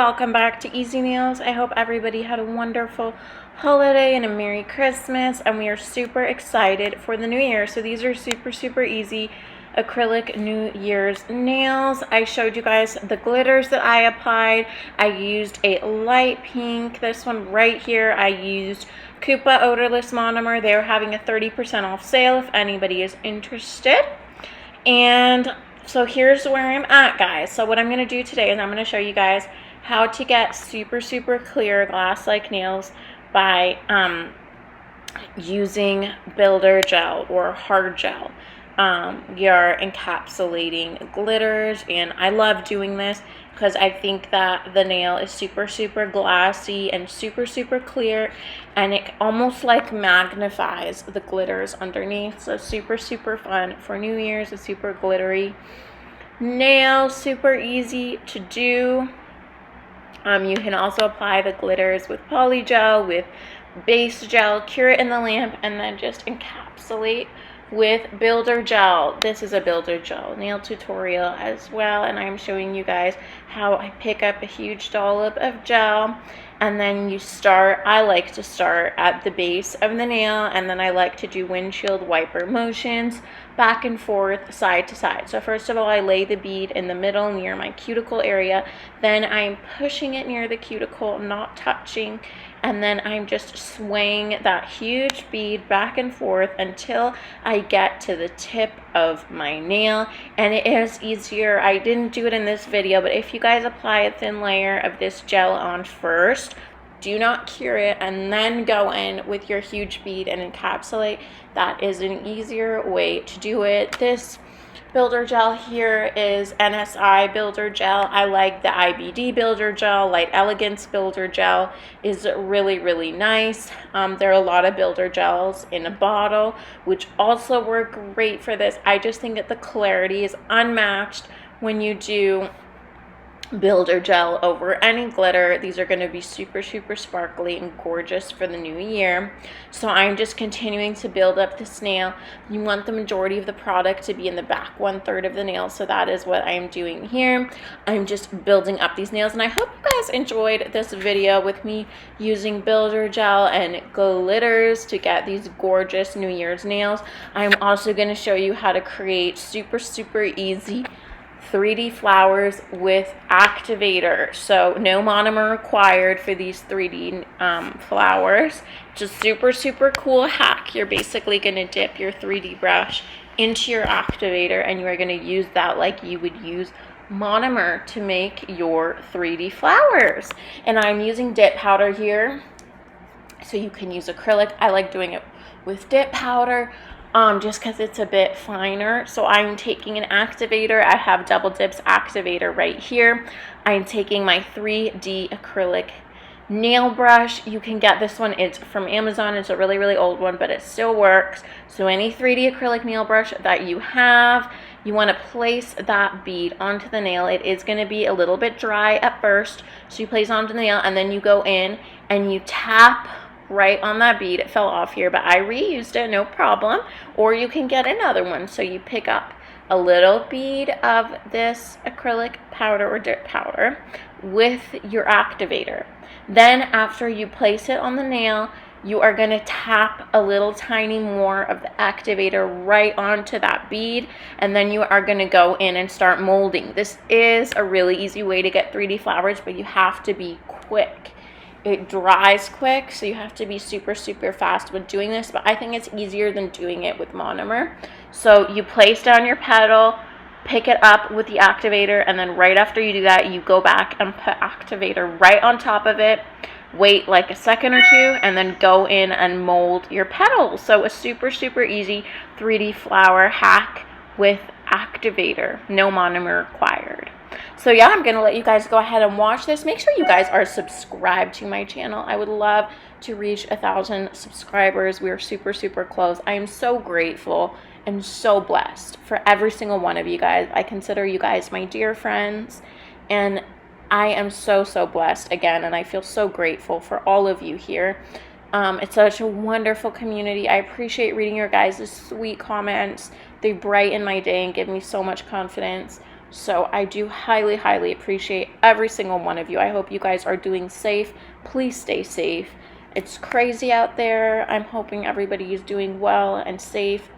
welcome back to Easy Nails. I hope everybody had a wonderful holiday and a Merry Christmas, and we are super excited for the new year. So these are super easy acrylic New Year's nails. I showed you guys the glitters that I applied. I used a light pink. This one right here, I used Kupa odorless monomer. They are having a 30% off sale if anybody is interested. And so here's where I'm at, guys. So what I'm going to do today is I'm going to show you guys how to get super clear glass-like nails by using builder gel or hard gel. We are encapsulating glitters, and I love doing this because I think that the nail is super glassy and super clear, and it almost like magnifies the glitters underneath. So super fun for New Year's. A super glittery nail, super easy to do. You can also apply the glitters with poly gel, with base gel, cure it in the lamp, and then just encapsulate with builder gel. This is a builder gel nail tutorial as well, and I'm showing you guys how I pick up a huge dollop of gel, and then you start, I like to start at the base of the nail, and then I like to do windshield wiper motions back and forth, side to side. So first of all, I lay the bead in the middle near my cuticle area, then I'm pushing it near the cuticle, not touching, and then I'm just swaying that huge bead back and forth until I get to the tip of my nail. And it is easier, I didn't do it in this video, but if you guys apply a thin layer of this gel on first, do not cure it, and then go in with your huge bead and encapsulate. That is an easier way to do it. This builder gel here is NSI builder gel. I like the IBD builder gel. Light Elegance builder gel is really nice. There are a lot of builder gels in a bottle which also work great for this. I just think that the clarity is unmatched when you do builder gel over any glitter. These are going to be super sparkly and gorgeous for the new year. So I'm just continuing to build up this nail. You want the majority of the product to be in the back 1/3 of the nail, so that is what I'm doing here. I'm just building up these nails, and I hope you guys enjoyed this video with me using builder gel and glitters to get these gorgeous New Year's nails. I'm also going to show you how to create super easy 3D flowers with activator. So no monomer required for these 3D flowers. Just super cool hack. You're basically going to dip your 3D brush into your activator, and you are going to use that like you would use monomer to make your 3D flowers. And I'm using dip powder here, so you can use acrylic. I like doing it with dip powder just because it's a bit finer. So I'm taking an activator. I have Double Dips activator right here. I'm taking my 3D acrylic nail brush. You can get this one, it's from Amazon. It's a really old one, but it still works. So any 3D acrylic nail brush that you have, you want to place that bead onto the nail. It is going to be a little bit dry at first, so you place onto the nail, and then you go in and you tap right on that bead. It fell off here, but I reused it, no problem. Or you can get another one. So you pick up a little bead of this acrylic powder or dip powder with your activator. Then after you place it on the nail, you are going to tap a little tiny more of the activator right onto that bead, and then you are going to go in and start molding. This is a really easy way to get 3D flowers, but you have to be quick. It dries quick, so you have to be super fast with doing this, but I think it's easier than doing it with monomer. So you place down your petal, pick it up with the activator, and then right after you do that, you go back and put activator right on top of it, wait like a second or two, and then go in and mold your petals. So a super easy 3D flower hack with activator, no monomer required. So yeah, I'm gonna let you guys go ahead and watch this. Make sure you guys are subscribed to my channel. I would love to reach 1,000 subscribers. We are super close. I am so grateful and so blessed for every single one of you guys. I consider you guys my dear friends, and I am so blessed again, and I feel so grateful for all of you here. It's such a wonderful community. I appreciate reading your guys' sweet comments. They brighten my day and give me so much confidence So I do highly, highly appreciate every single one of you. I hope you guys are doing safe. Please stay safe. It's crazy out there. I'm hoping everybody is doing well and safe.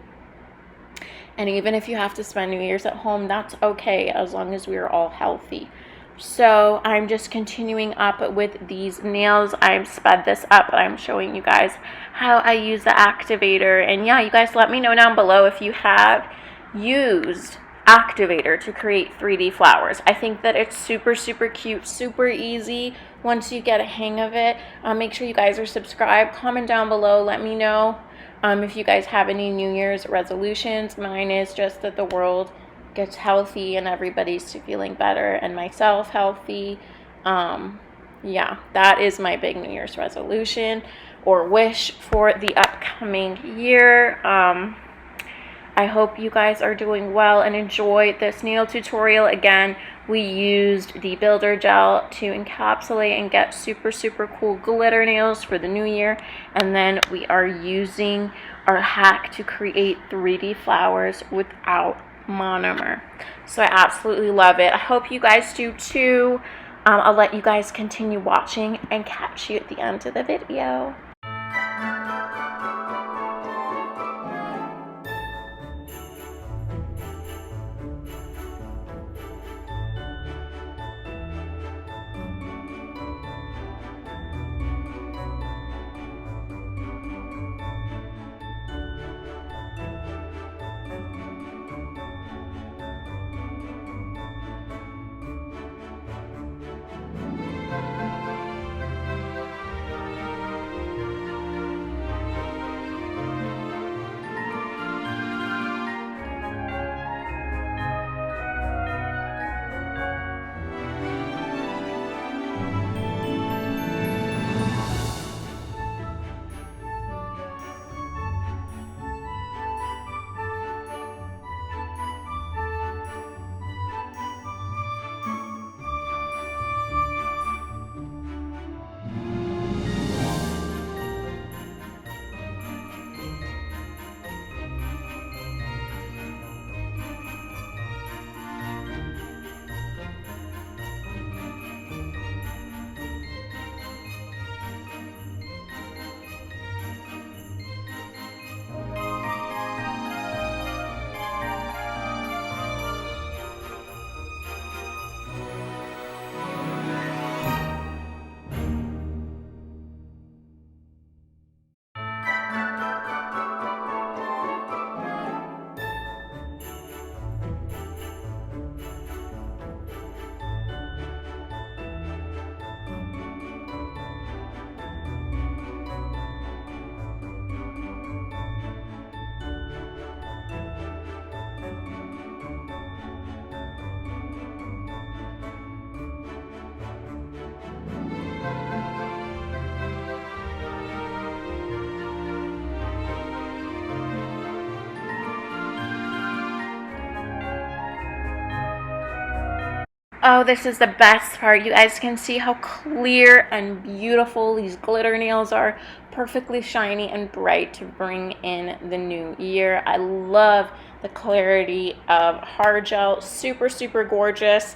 And even if you have to spend New Year's at home, that's okay, as long as we are all healthy. So I'm just continuing up with these nails. I've sped this up, but I'm showing you guys how I use the activator. And yeah, you guys let me know down below if you have used activator to create 3D flowers. I think that it's super, super cute, super easy once you get a hang of it. Make sure you guys are subscribed. Comment down below. Let me know if you guys have any New Year's resolutions. Mine is just that the world gets healthy and everybody's feeling better, and myself healthy. Yeah, that is my big New Year's resolution or wish for the upcoming year. I hope you guys are doing well and enjoy this nail tutorial. Again, we used the builder gel to encapsulate and get super, super cool glitter nails for the new year. And then we are using our hack to create 3D flowers without monomer. So I absolutely love it. I hope you guys do too. I'll let you guys continue watching and catch you at the end of the video. Oh, this is the best part. You guys can see how clear and beautiful these glitter nails are. Perfectly shiny and bright to bring in the new year. I love the clarity of hard gel. Super, super gorgeous.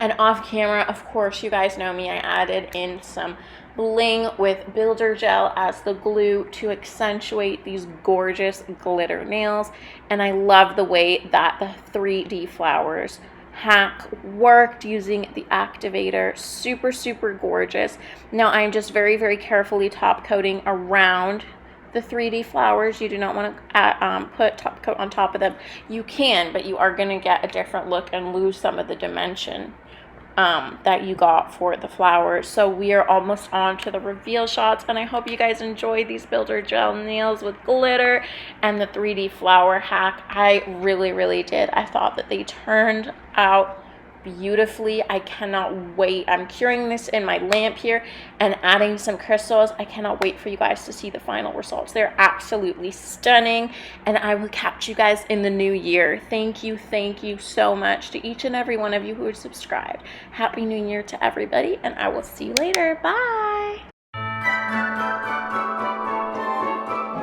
And off camera, of course, you guys know me, I added in some bling with builder gel as the glue to accentuate these gorgeous glitter nails. And I love the way that the 3D flowers hack worked using the activator. Super, super gorgeous. Now I'm just very, very carefully top coating around the 3D flowers. You do not want to put top coat on top of them. You can, but you are going to get a different look and lose some of the dimension that you got for the flowers. So we are almost on to the reveal shots, and I hope you guys enjoyed these builder gel nails with glitter and the 3D flower hack. I really, really did. I thought that they turned out beautifully. I cannot wait. I'm curing this in my lamp here and adding some crystals. I cannot wait for you guys to see the final results. They're absolutely stunning, and I will catch you guys in the new year. Thank you so much to each and every one of you who are subscribed. Happy New Year to everybody, and I will see you later. Bye.